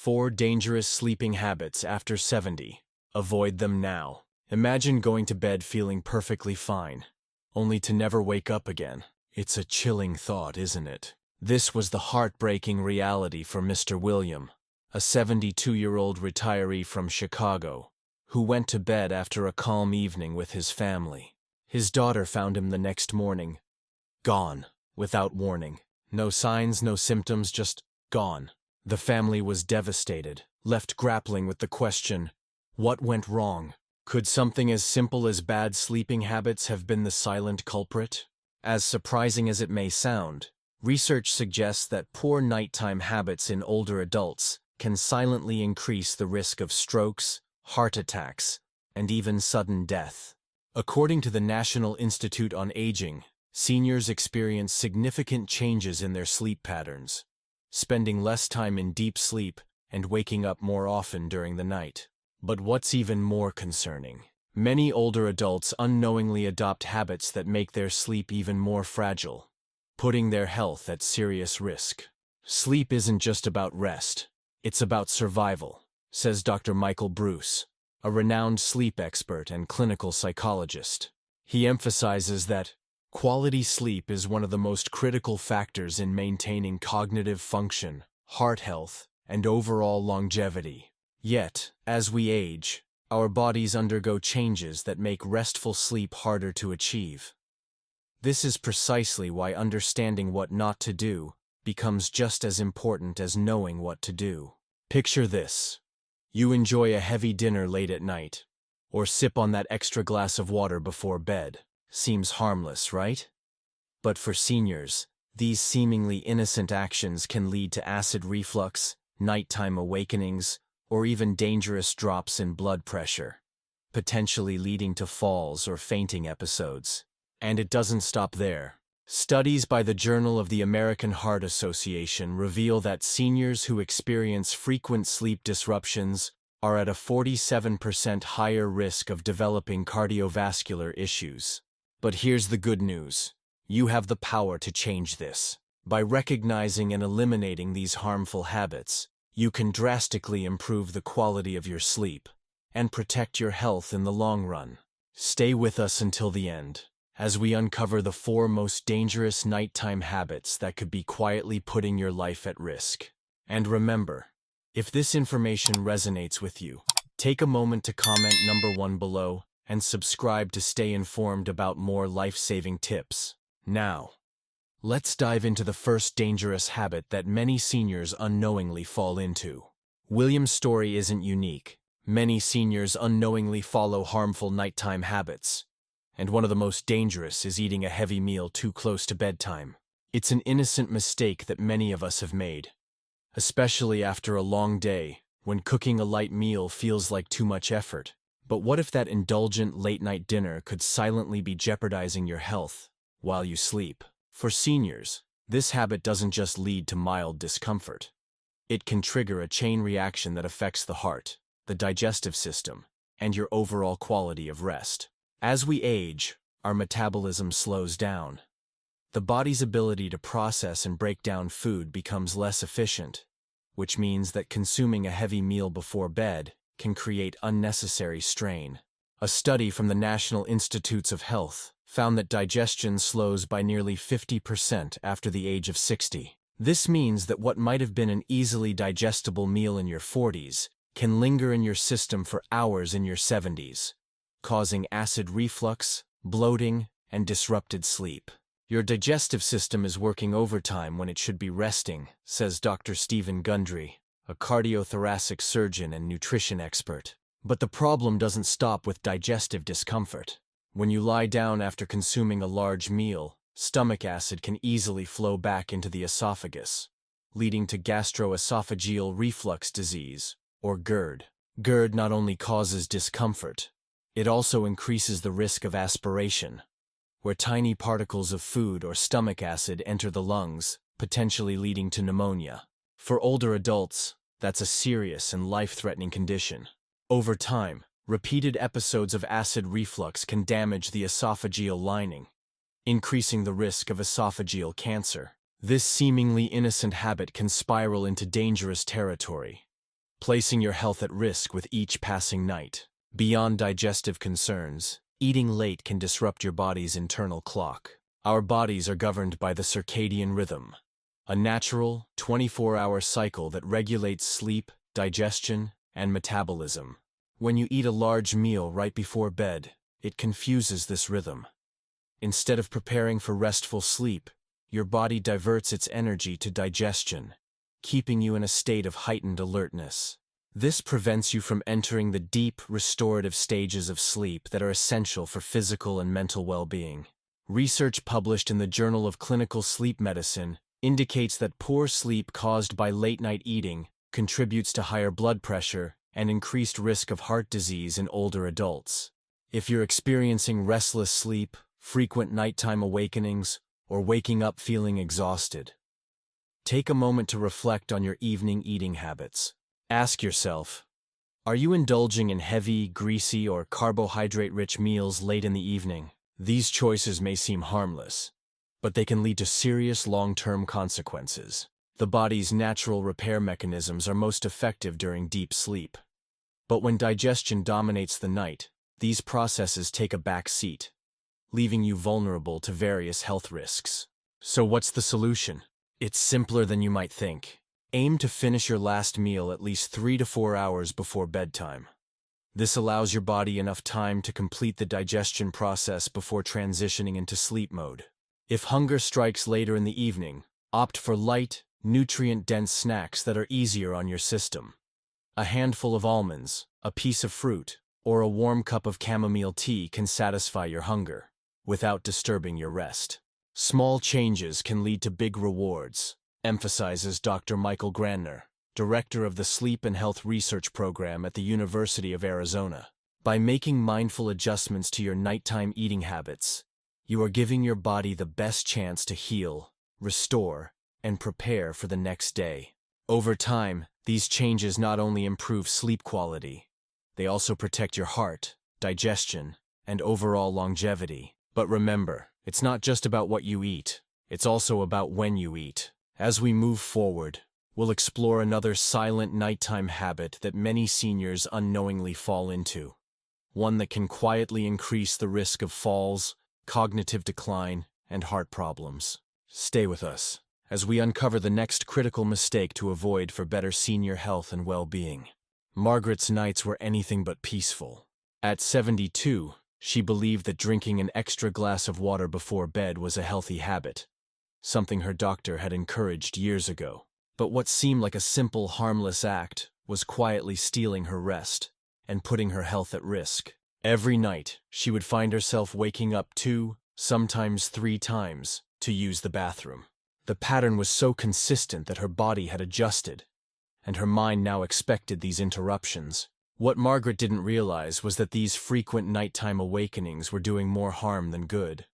4 dangerous sleeping habits after 70. Avoid them now. Imagine going to bed feeling perfectly fine, only to never wake up again. It's a chilling thought, isn't it? This was the heartbreaking reality for Mr. William, a 72-year-old retiree from Chicago, who went to bed after a calm evening with his family. His daughter found him the next morning, gone, without warning. No signs, no symptoms, just gone. The family was devastated, left grappling with the question, what went wrong? Could something as simple as bad sleeping habits have been the silent culprit? As surprising as it may sound, research suggests that poor nighttime habits in older adults can silently increase the risk of strokes, heart attacks, and even sudden death. According to the National Institute on Aging, seniors experience significant changes in their sleep patterns, spending less time in deep sleep and waking up more often during the night. But what's even more concerning? Many older adults unknowingly adopt habits that make their sleep even more fragile, putting their health at serious risk. Sleep isn't just about rest, it's about survival, says Dr. Michael Bruce, a renowned sleep expert and clinical psychologist. He emphasizes that quality sleep is one of the most critical factors in maintaining cognitive function, heart health, and overall longevity. Yet, as we age, our bodies undergo changes that make restful sleep harder to achieve. This is precisely why understanding what not to do becomes just as important as knowing what to do. Picture this. You enjoy a heavy dinner late at night, or sip on that extra glass of water before bed. Seems harmless, right? But for seniors, these seemingly innocent actions can lead to acid reflux, nighttime awakenings, or even dangerous drops in blood pressure, potentially leading to falls or fainting episodes. And it doesn't stop there. Studies by the Journal of the American Heart Association reveal that seniors who experience frequent sleep disruptions are at a 47% higher risk of developing cardiovascular issues. But here's the good news. You have the power to change this. By recognizing and eliminating these harmful habits, you can drastically improve the quality of your sleep and protect your health in the long run. Stay with us until the end, as we uncover the 4 most dangerous nighttime habits that could be quietly putting your life at risk. And remember, if this information resonates with you, take a moment to comment number 1 below and subscribe to stay informed about more life-saving tips. Now, let's dive into the first dangerous habit that many seniors unknowingly fall into. William's story isn't unique. Many seniors unknowingly follow harmful nighttime habits, and one of the most dangerous is eating a heavy meal too close to bedtime. It's an innocent mistake that many of us have made, especially after a long day, when cooking a light meal feels like too much effort. But what if that indulgent late-night dinner could silently be jeopardizing your health while you sleep? For seniors, this habit doesn't just lead to mild discomfort. It can trigger a chain reaction that affects the heart, the digestive system, and your overall quality of rest. As we age, our metabolism slows down. The body's ability to process and break down food becomes less efficient, which means that consuming a heavy meal before bed can create unnecessary strain. A study from the National Institutes of Health found that digestion slows by nearly 50% after the age of 60. This means that what might have been an easily digestible meal in your 40s can linger in your system for hours in your 70s, causing acid reflux, bloating, and disrupted sleep. Your digestive system is working overtime when it should be resting, says Dr. Stephen Gundry, a cardiothoracic surgeon and nutrition expert. But the problem doesn't stop with digestive discomfort. When you lie down after consuming a large meal, stomach acid can easily flow back into the esophagus, leading to gastroesophageal reflux disease, or GERD. GERD not only causes discomfort, it also increases the risk of aspiration, where tiny particles of food or stomach acid enter the lungs, potentially leading to pneumonia. For older adults, that's a serious and life-threatening condition. Over time, repeated episodes of acid reflux can damage the esophageal lining, increasing the risk of esophageal cancer. This seemingly innocent habit can spiral into dangerous territory, placing your health at risk with each passing night. Beyond digestive concerns, eating late can disrupt your body's internal clock. Our bodies are governed by the circadian rhythm, a natural, 24-hour cycle that regulates sleep, digestion, and metabolism. When you eat a large meal right before bed, it confuses this rhythm. Instead of preparing for restful sleep, your body diverts its energy to digestion, keeping you in a state of heightened alertness. This prevents you from entering the deep, restorative stages of sleep that are essential for physical and mental well-being. Research published in the Journal of Clinical Sleep Medicine indicates that poor sleep caused by late-night eating contributes to higher blood pressure and increased risk of heart disease in older adults. If you're experiencing restless sleep, frequent nighttime awakenings, or waking up feeling exhausted, take a moment to reflect on your evening eating habits. Ask yourself, are you indulging in heavy, greasy, or carbohydrate-rich meals late in the evening? These choices may seem harmless, but they can lead to serious long-term consequences. The body's natural repair mechanisms are most effective during deep sleep. But when digestion dominates the night, these processes take a back seat, leaving you vulnerable to various health risks. So what's the solution? It's simpler than you might think. Aim to finish your last meal at least 3 to 4 hours before bedtime. This allows your body enough time to complete the digestion process before transitioning into sleep mode. If hunger strikes later in the evening, opt for light, nutrient-dense snacks that are easier on your system. A handful of almonds, a piece of fruit, or a warm cup of chamomile tea can satisfy your hunger, without disturbing your rest. Small changes can lead to big rewards, emphasizes Dr. Michael Granner, director of the Sleep and Health Research Program at the University of Arizona. By making mindful adjustments to your nighttime eating habits, you are giving your body the best chance to heal, restore, and prepare for the next day. Over time, these changes not only improve sleep quality, they also protect your heart, digestion, and overall longevity. But remember, it's not just about what you eat, it's also about when you eat. As we move forward, we'll explore another silent nighttime habit that many seniors unknowingly fall into, one that can quietly increase the risk of falls, cognitive decline, and heart problems. Stay with us as we uncover the next critical mistake to avoid for better senior health and well-being. Margaret's nights were anything but peaceful. At 72, she believed that drinking an extra glass of water before bed was a healthy habit, something her doctor had encouraged years ago. But what seemed like a simple, harmless act was quietly stealing her rest and putting her health at risk. Every night, she would find herself waking up 2, sometimes 3 times, to use the bathroom. The pattern was so consistent that her body had adjusted, and her mind now expected these interruptions. What Margaret didn't realize was that these frequent nighttime awakenings were doing more harm than good,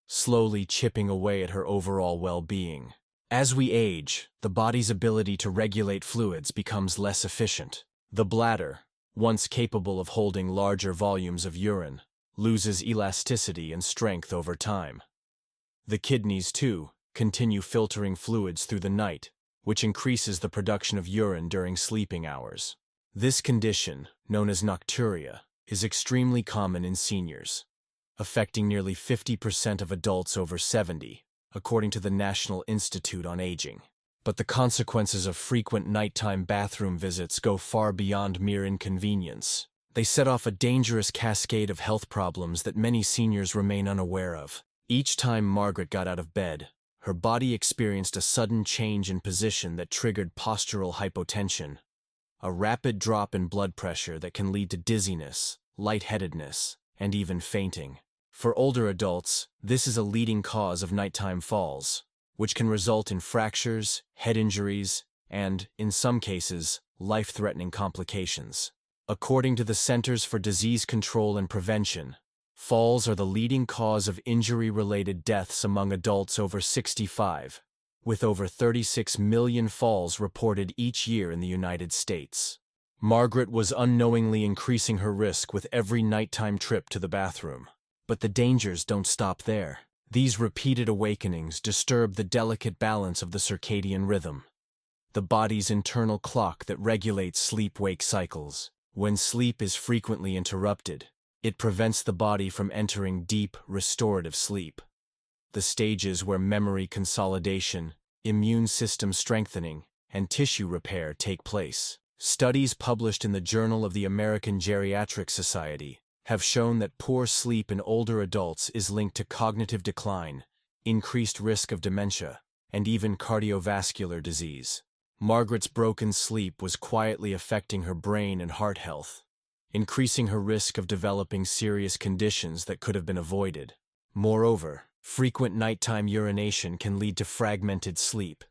slowly chipping away at her overall well-being. As we age, the body's ability to regulate fluids becomes less efficient. The bladder, once capable of holding larger volumes of urine, loses elasticity and strength over time. The kidneys, too, continue filtering fluids through the night, which increases the production of urine during sleeping hours. This condition, known as nocturia, is extremely common in seniors, affecting nearly 50% of adults over 70, according to the National Institute on Aging. But the consequences of frequent nighttime bathroom visits go far beyond mere inconvenience. They set off a dangerous cascade of health problems that many seniors remain unaware of. Each time Margaret got out of bed, her body experienced a sudden change in position that triggered postural hypotension, a rapid drop in blood pressure that can lead to dizziness, lightheadedness, and even fainting. For older adults, this is a leading cause of nighttime falls, which can result in fractures, head injuries, and, in some cases, life-threatening complications. According to the Centers for Disease Control and Prevention, falls are the leading cause of injury-related deaths among adults over 65, with over 36 million falls reported each year in the United States. Margaret was unknowingly increasing her risk with every nighttime trip to the bathroom. But the dangers don't stop there. These repeated awakenings disturb the delicate balance of the circadian rhythm. the body's internal clock that regulates sleep-wake cycles. When sleep is frequently interrupted, it prevents the body from entering deep, restorative sleep. The stages where memory consolidation, immune system strengthening, and tissue repair take place. Studies published in the Journal of the American Geriatric Society have shown that poor sleep in older adults is linked to cognitive decline, increased risk of dementia, and even cardiovascular disease. Margaret's broken sleep was quietly affecting her brain and heart health, increasing her risk of developing serious conditions that could have been avoided. Moreover, frequent nighttime urination can lead to fragmented sleep,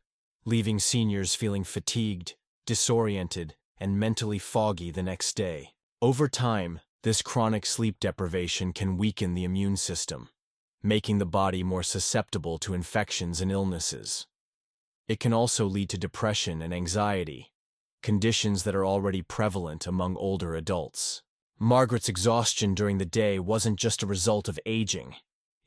leaving seniors feeling fatigued, disoriented, and mentally foggy the next day. Over time, this chronic sleep deprivation can weaken the immune system, making the body more susceptible to infections and illnesses. It can also lead to depression and anxiety, conditions that are already prevalent among older adults. Margaret's exhaustion during the day wasn't just a result of aging.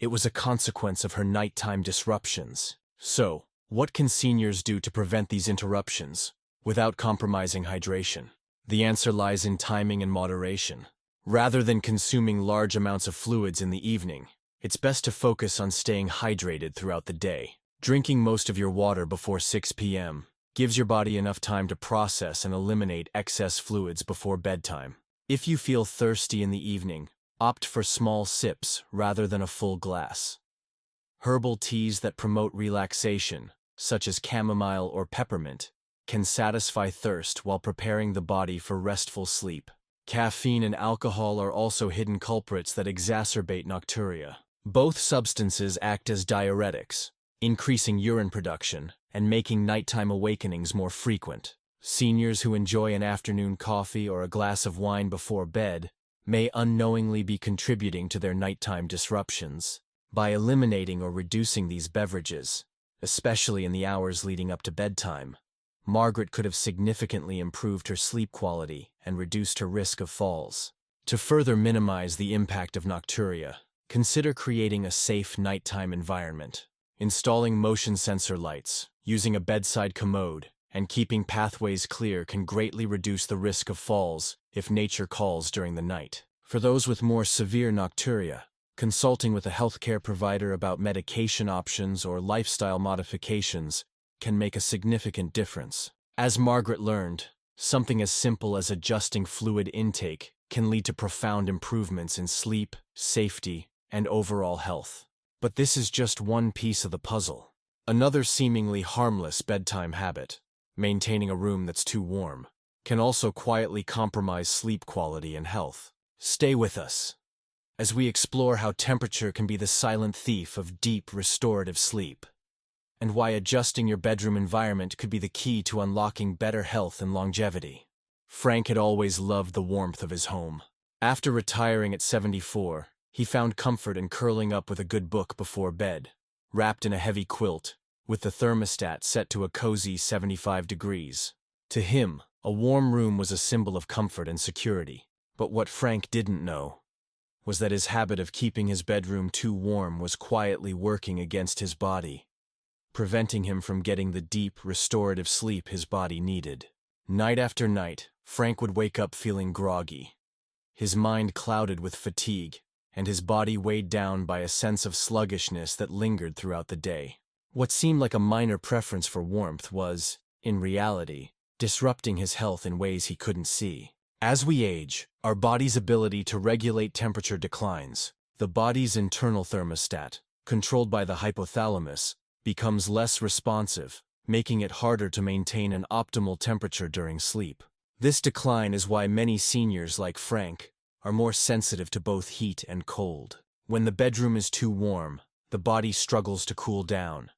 It was a consequence of her nighttime disruptions. So, what can seniors do to prevent these interruptions without compromising hydration? The answer lies in timing and moderation. Rather than consuming large amounts of fluids in the evening, it's best to focus on staying hydrated throughout the day. Drinking most of your water before 6 p.m. gives your body enough time to process and eliminate excess fluids before bedtime. If you feel thirsty in the evening, opt for small sips rather than a full glass. Herbal teas that promote relaxation, such as chamomile or peppermint, can satisfy thirst while preparing the body for restful sleep. Caffeine and alcohol are also hidden culprits that exacerbate nocturia. Both substances act as diuretics, increasing urine production and making nighttime awakenings more frequent. Seniors who enjoy an afternoon coffee or a glass of wine before bed may unknowingly be contributing to their nighttime disruptions. By eliminating or reducing these beverages, especially in the hours leading up to bedtime, Margaret could have significantly improved her sleep quality and reduced her risk of falls. To further minimize the impact of nocturia, consider creating a safe nighttime environment. Installing motion sensor lights, using a bedside commode, and keeping pathways clear can greatly reduce the risk of falls if nature calls during the night. For those with more severe nocturia, consulting with a healthcare provider about medication options or lifestyle modifications can make a significant difference. As Margaret learned, something as simple as adjusting fluid intake can lead to profound improvements in sleep, safety, and overall health. But this is just one piece of the puzzle. Another seemingly harmless bedtime habit, maintaining a room that's too warm, can also quietly compromise sleep quality and health. Stay with us as we explore how temperature can be the silent thief of deep, restorative sleep, and why adjusting your bedroom environment could be the key to unlocking better health and longevity. Frank had always loved the warmth of his home. After retiring at 74, he found comfort in curling up with a good book before bed, wrapped in a heavy quilt, with the thermostat set to a cozy 75 degrees. To him, a warm room was a symbol of comfort and security. But what Frank didn't know was that his habit of keeping his bedroom too warm was quietly working against his body, preventing him from getting the deep, restorative sleep his body needed. Night after night, Frank would wake up feeling groggy, his mind clouded with fatigue, and his body weighed down by a sense of sluggishness that lingered throughout the day. What seemed like a minor preference for warmth was, in reality, disrupting his health in ways he couldn't see. As we age, our body's ability to regulate temperature declines. The body's internal thermostat, controlled by the hypothalamus, becomes less responsive, making it harder to maintain an optimal temperature during sleep. This decline is why many seniors like Frank are more sensitive to both heat and cold. When the bedroom is too warm, the body struggles to cool down,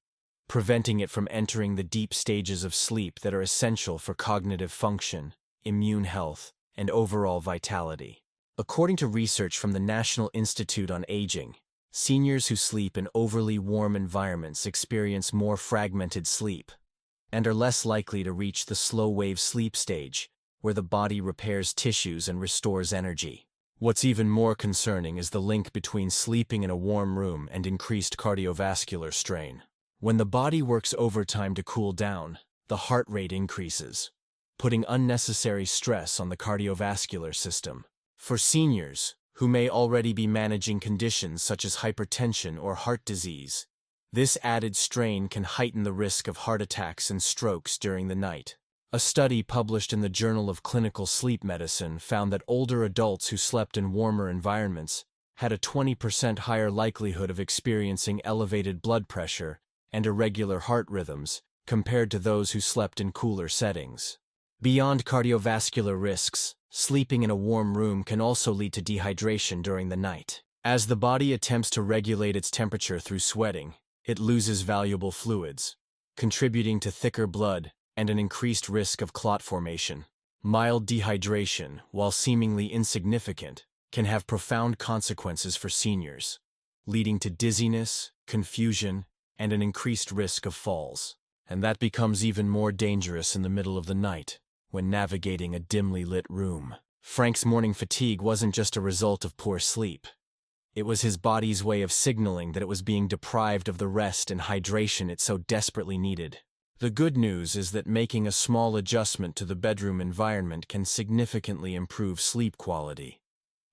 preventing it from entering the deep stages of sleep that are essential for cognitive function, immune health, and overall vitality. According to research from the National Institute on Aging, seniors who sleep in overly warm environments experience more fragmented sleep and are less likely to reach the slow-wave sleep stage, where the body repairs tissues and restores energy. What's even more concerning is the link between sleeping in a warm room and increased cardiovascular strain. When the body works overtime to cool down, the heart rate increases, putting unnecessary stress on the cardiovascular system. For seniors, who may already be managing conditions such as hypertension or heart disease, this added strain can heighten the risk of heart attacks and strokes during the night. A study published in the Journal of Clinical Sleep Medicine found that older adults who slept in warmer environments had a 20% higher likelihood of experiencing elevated blood pressure and irregular heart rhythms compared to those who slept in cooler settings. Beyond cardiovascular risks, sleeping in a warm room can also lead to dehydration during the night. As the body attempts to regulate its temperature through sweating, it loses valuable fluids, contributing to thicker blood and an increased risk of clot formation. Mild dehydration, while seemingly insignificant, can have profound consequences for seniors, leading to dizziness, confusion, and an increased risk of falls. And that becomes even more dangerous in the middle of the night, when navigating a dimly lit room. Frank's morning fatigue wasn't just a result of poor sleep. It was his body's way of signaling that it was being deprived of the rest and hydration it so desperately needed. The good news is that making a small adjustment to the bedroom environment can significantly improve sleep quality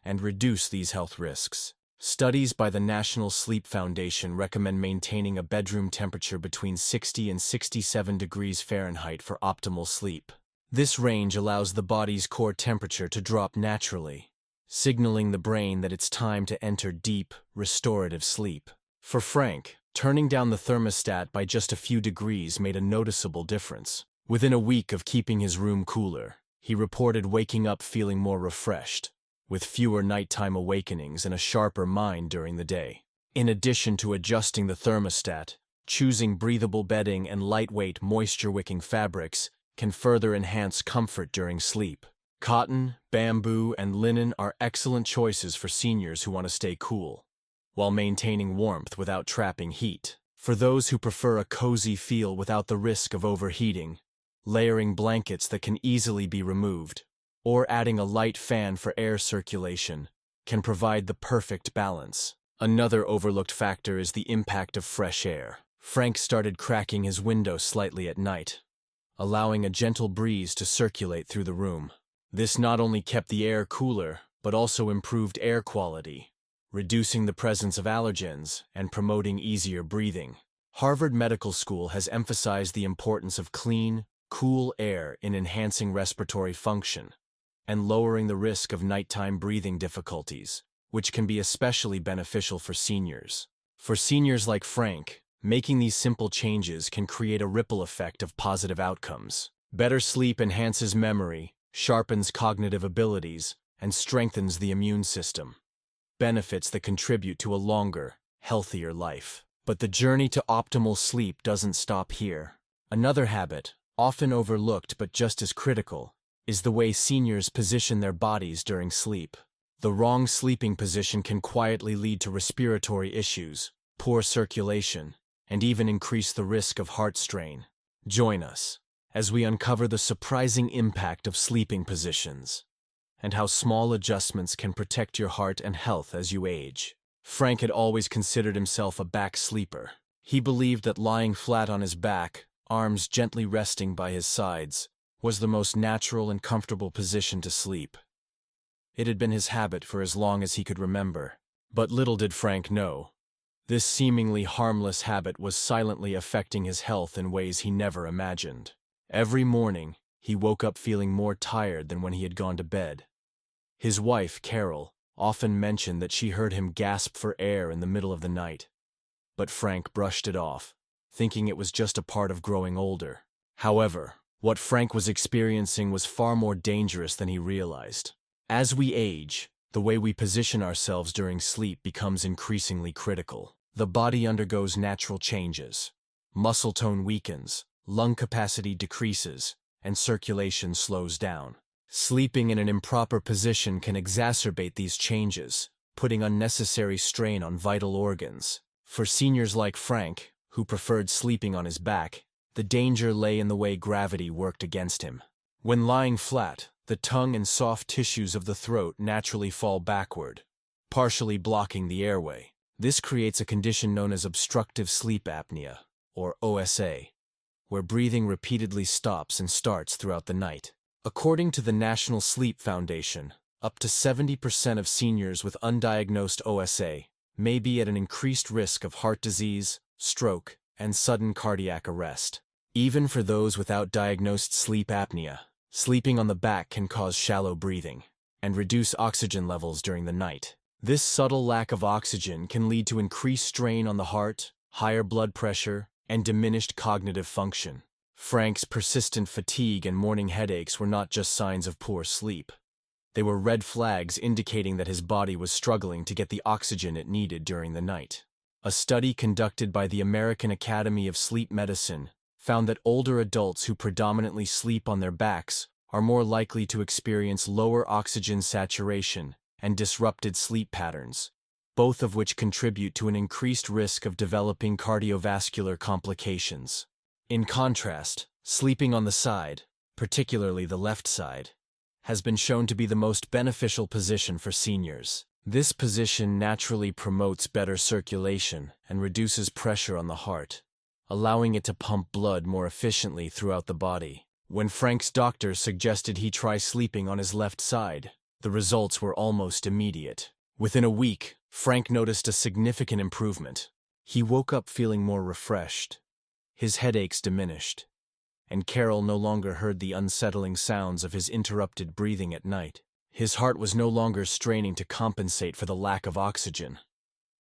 and reduce these health risks. Studies by the National Sleep Foundation recommend maintaining a bedroom temperature between 60 and 67 degrees Fahrenheit for optimal sleep. This range allows the body's core temperature to drop naturally, signaling the brain that it's time to enter deep, restorative sleep. For Frank, turning down the thermostat by just a few degrees made a noticeable difference. Within a week of keeping his room cooler, he reported waking up feeling more refreshed, with fewer nighttime awakenings and a sharper mind during the day. In addition to adjusting the thermostat, choosing breathable bedding and lightweight, moisture-wicking fabrics can further enhance comfort during sleep. Cotton, bamboo, and linen are excellent choices for seniors who want to stay cool, while maintaining warmth without trapping heat. For those who prefer a cozy feel without the risk of overheating, layering blankets that can easily be removed, or adding a light fan for air circulation, can provide the perfect balance. Another overlooked factor is the impact of fresh air. Frank started cracking his window slightly at night, allowing a gentle breeze to circulate through the room. This not only kept the air cooler, but also improved air quality, reducing the presence of allergens and promoting easier breathing. Harvard Medical School has emphasized the importance of clean, cool air in enhancing respiratory function and lowering the risk of nighttime breathing difficulties, which can be especially beneficial for seniors. For seniors like Frank, making these simple changes can create a ripple effect of positive outcomes. Better sleep enhances memory, sharpens cognitive abilities, and strengthens the immune system. Benefits that contribute to a longer, healthier life. But the journey to optimal sleep doesn't stop here. Another habit, often overlooked but just as critical, is the way seniors position their bodies during sleep. The wrong sleeping position can quietly lead to respiratory issues, poor circulation, and even increase the risk of heart strain. Join us as we uncover the surprising impact of sleeping positions and how small adjustments can protect your heart and health as you age. Frank had always considered himself a back sleeper. He believed that lying flat on his back, arms gently resting by his sides, was the most natural and comfortable position to sleep. It had been his habit for as long as he could remember. But little did Frank know, this seemingly harmless habit was silently affecting his health in ways he never imagined. Every morning, he woke up feeling more tired than when he had gone to bed. His wife, Carol, often mentioned that she heard him gasp for air in the middle of the night, but Frank brushed it off, thinking it was just a part of growing older. However, what Frank was experiencing was far more dangerous than he realized. As we age, the way we position ourselves during sleep becomes increasingly critical. The body undergoes natural changes. Muscle tone weakens, lung capacity decreases, and circulation slows down. Sleeping in an improper position can exacerbate these changes, putting unnecessary strain on vital organs. For seniors like Frank, who preferred sleeping on his back, the danger lay in the way gravity worked against him. When lying flat, the tongue and soft tissues of the throat naturally fall backward, partially blocking the airway. This creates a condition known as obstructive sleep apnea, or OSA, where breathing repeatedly stops and starts throughout the night. According to the National Sleep Foundation, up to 70% of seniors with undiagnosed OSA may be at an increased risk of heart disease, stroke, and sudden cardiac arrest. Even for those without diagnosed sleep apnea, sleeping on the back can cause shallow breathing and reduce oxygen levels during the night. This subtle lack of oxygen can lead to increased strain on the heart, higher blood pressure, and diminished cognitive function. Frank's persistent fatigue and morning headaches were not just signs of poor sleep. They were red flags indicating that his body was struggling to get the oxygen it needed during the night. A study conducted by the American Academy of Sleep Medicine found that older adults who predominantly sleep on their backs are more likely to experience lower oxygen saturation and disrupted sleep patterns, both of which contribute to an increased risk of developing cardiovascular complications. In contrast, sleeping on the side, particularly the left side, has been shown to be the most beneficial position for seniors. This position naturally promotes better circulation and reduces pressure on the heart, allowing it to pump blood more efficiently throughout the body. When Frank's doctor suggested he try sleeping on his left side, the results were almost immediate. Within a week, Frank noticed a significant improvement. He woke up feeling more refreshed. His headaches diminished, and Carol no longer heard the unsettling sounds of his interrupted breathing at night. His heart was no longer straining to compensate for the lack of oxygen,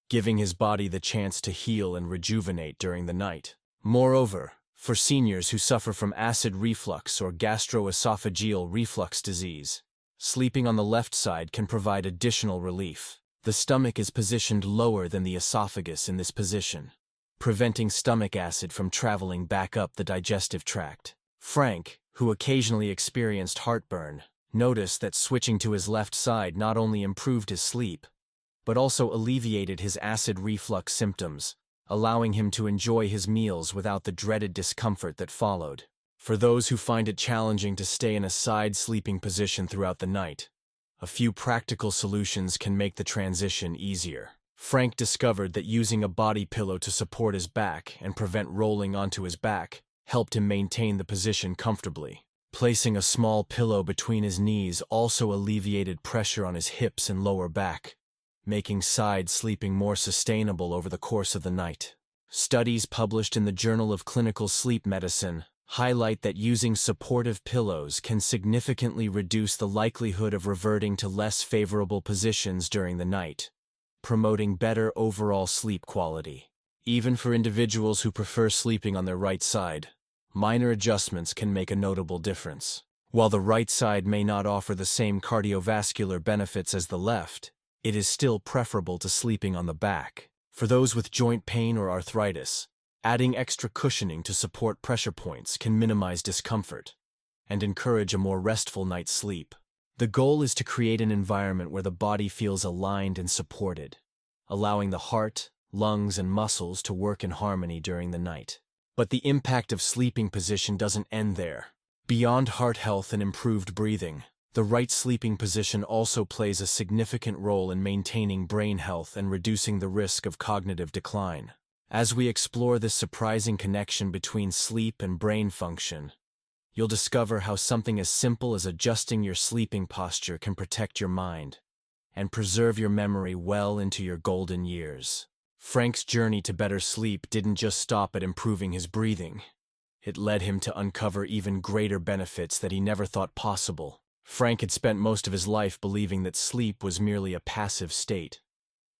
giving his body the chance to heal and rejuvenate during the night. Moreover, for seniors who suffer from acid reflux or gastroesophageal reflux disease, sleeping on the left side can provide additional relief. The stomach is positioned lower than the esophagus in this position, preventing stomach acid from traveling back up the digestive tract. Frank, who occasionally experienced heartburn, noticed that switching to his left side not only improved his sleep, but also alleviated his acid reflux symptoms, allowing him to enjoy his meals without the dreaded discomfort that followed. For those who find it challenging to stay in a side sleeping position throughout the night, a few practical solutions can make the transition easier. Frank discovered that using a body pillow to support his back and prevent rolling onto his back helped him maintain the position comfortably. Placing a small pillow between his knees also alleviated pressure on his hips and lower back, making side sleeping more sustainable over the course of the night. Studies published in the Journal of Clinical Sleep Medicine highlight that using supportive pillows can significantly reduce the likelihood of reverting to less favorable positions during the night, promoting better overall sleep quality. Even for individuals who prefer sleeping on their right side, minor adjustments can make a notable difference. While the right side may not offer the same cardiovascular benefits as the left, it is still preferable to sleeping on the back. For those with joint pain or arthritis, adding extra cushioning to support pressure points can minimize discomfort and encourage a more restful night's sleep. The goal is to create an environment where the body feels aligned and supported, allowing the heart, lungs, and muscles to work in harmony during the night. But the impact of sleeping position doesn't end there. Beyond heart health and improved breathing, the right sleeping position also plays a significant role in maintaining brain health and reducing the risk of cognitive decline. As we explore this surprising connection between sleep and brain function, you'll discover how something as simple as adjusting your sleeping posture can protect your mind and preserve your memory well into your golden years. Frank's journey to better sleep didn't just stop at improving his breathing. It led him to uncover even greater benefits that he never thought possible. Frank had spent most of his life believing that sleep was merely a passive state,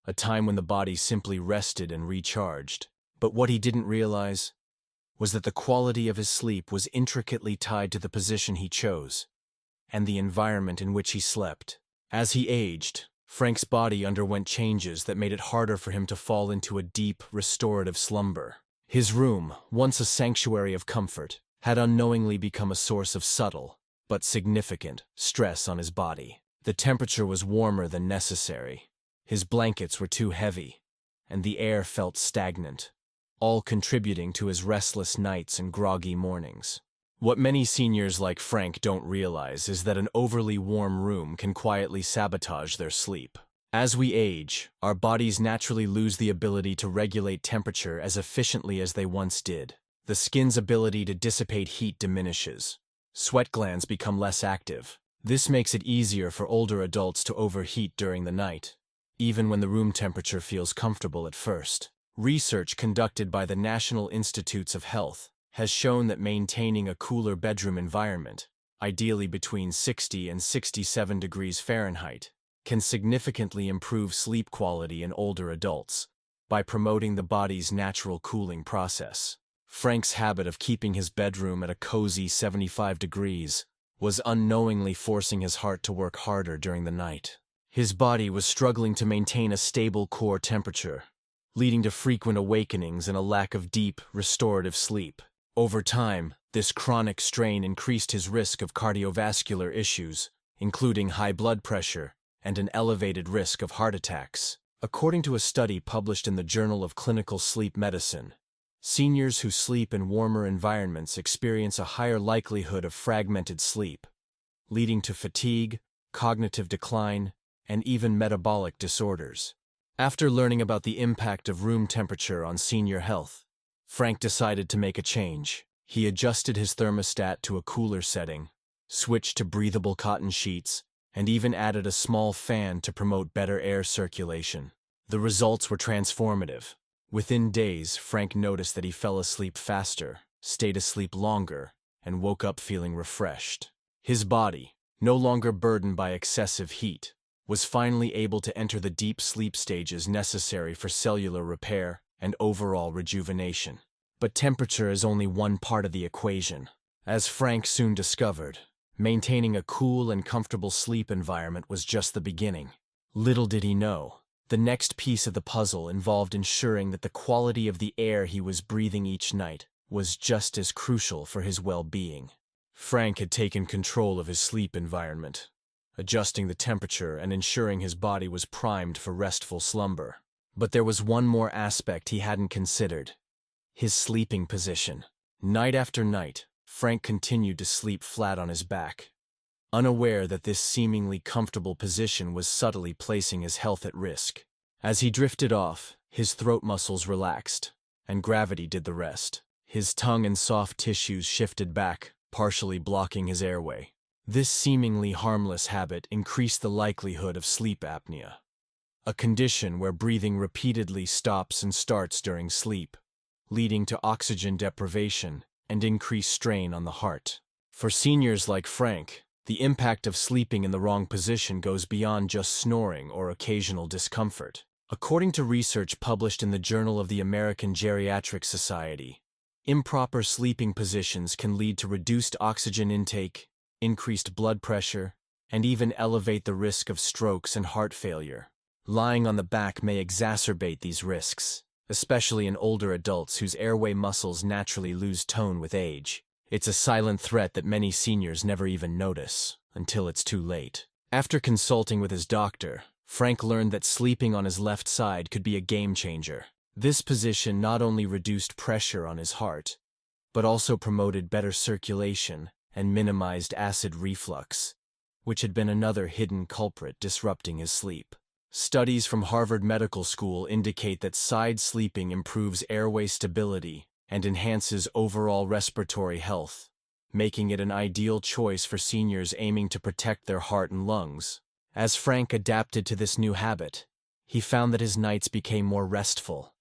a time when the body simply rested and recharged. But what he didn't realize was that the quality of his sleep was intricately tied to the position he chose and the environment in which he slept. As he aged, Frank's body underwent changes that made it harder for him to fall into a deep, restorative slumber. His room, once a sanctuary of comfort, had unknowingly become a source of subtle, but significant, stress on his body. The temperature was warmer than necessary. His blankets were too heavy, and the air felt stagnant, all contributing to his restless nights and groggy mornings. What many seniors like Frank don't realize is that an overly warm room can quietly sabotage their sleep. As we age, our bodies naturally lose the ability to regulate temperature as efficiently as they once did. The skin's ability to dissipate heat diminishes. Sweat glands become less active. This makes it easier for older adults to overheat during the night, even when the room temperature feels comfortable at first. Research conducted by the National Institutes of Health has shown that maintaining a cooler bedroom environment, ideally between 60 and 67 degrees Fahrenheit, can significantly improve sleep quality in older adults by promoting the body's natural cooling process. Frank's habit of keeping his bedroom at a cozy 75 degrees was unknowingly forcing his heart to work harder during the night. His body was struggling to maintain a stable core temperature, leading to frequent awakenings and a lack of deep, restorative sleep. Over time, this chronic strain increased his risk of cardiovascular issues, including high blood pressure and an elevated risk of heart attacks. According to a study published in the Journal of Clinical Sleep Medicine, seniors who sleep in warmer environments experience a higher likelihood of fragmented sleep, leading to fatigue, cognitive decline, and even metabolic disorders. After learning about the impact of room temperature on senior health, Frank decided to make a change. He adjusted his thermostat to a cooler setting, switched to breathable cotton sheets, and even added a small fan to promote better air circulation. The results were transformative. Within days, Frank noticed that he fell asleep faster, stayed asleep longer, and woke up feeling refreshed. His body, no longer burdened by excessive heat, was finally able to enter the deep sleep stages necessary for cellular repair and overall rejuvenation. But temperature is only one part of the equation. As Frank soon discovered, maintaining a cool and comfortable sleep environment was just the beginning. Little did he know, the next piece of the puzzle involved ensuring that the quality of the air he was breathing each night was just as crucial for his well-being. Frank had taken control of his sleep environment, adjusting the temperature and ensuring his body was primed for restful slumber. But there was one more aspect he hadn't considered: his sleeping position. Night after night, Frank continued to sleep flat on his back, unaware that this seemingly comfortable position was subtly placing his health at risk. As he drifted off, his throat muscles relaxed, and gravity did the rest. His tongue and soft tissues shifted back, partially blocking his airway. This seemingly harmless habit increased the likelihood of sleep apnea, a condition where breathing repeatedly stops and starts during sleep, leading to oxygen deprivation and increased strain on the heart. For seniors like Frank, the impact of sleeping in the wrong position goes beyond just snoring or occasional discomfort. According to research published in the Journal of the American Geriatric Society, improper sleeping positions can lead to reduced oxygen intake, increased blood pressure, and even elevate the risk of strokes and heart failure. Lying on the back may exacerbate these risks, especially in older adults whose airway muscles naturally lose tone with age. It's a silent threat that many seniors never even notice until it's too late. After consulting with his doctor, Frank learned that sleeping on his left side could be a game changer. This position not only reduced pressure on his heart, but also promoted better circulation and minimized acid reflux, which had been another hidden culprit disrupting his sleep. Studies from Harvard Medical School indicate that side sleeping improves airway stability and enhances overall respiratory health, making it an ideal choice for seniors aiming to protect their heart and lungs. As Frank adapted to this new habit, he found that his nights became more restful,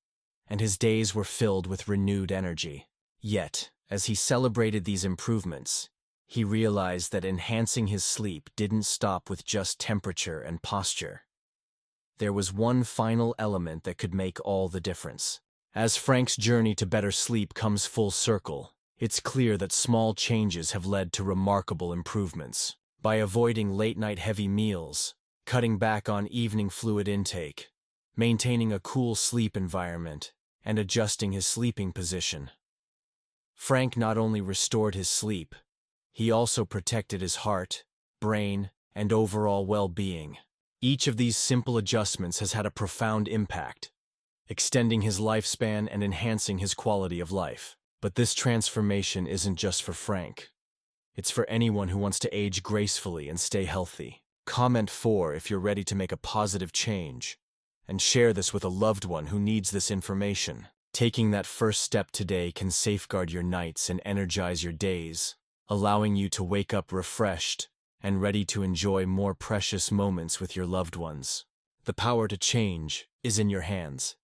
and his days were filled with renewed energy. Yet, as he celebrated these improvements, he realized that enhancing his sleep didn't stop with just temperature and posture. There was one final element that could make all the difference. As Frank's journey to better sleep comes full circle, it's clear that small changes have led to remarkable improvements. By avoiding late-night heavy meals, cutting back on evening fluid intake, maintaining a cool sleep environment, and adjusting his sleeping position, Frank not only restored his sleep, he also protected his heart, brain, and overall well-being. Each of these simple adjustments has had a profound impact, extending his lifespan and enhancing his quality of life. But this transformation isn't just for Frank. It's for anyone who wants to age gracefully and stay healthy. Comment 4 if you're ready to make a positive change, and share this with a loved one who needs this information. Taking that first step today can safeguard your nights and energize your days, allowing you to wake up refreshed and ready to enjoy more precious moments with your loved ones. The power to change is in your hands.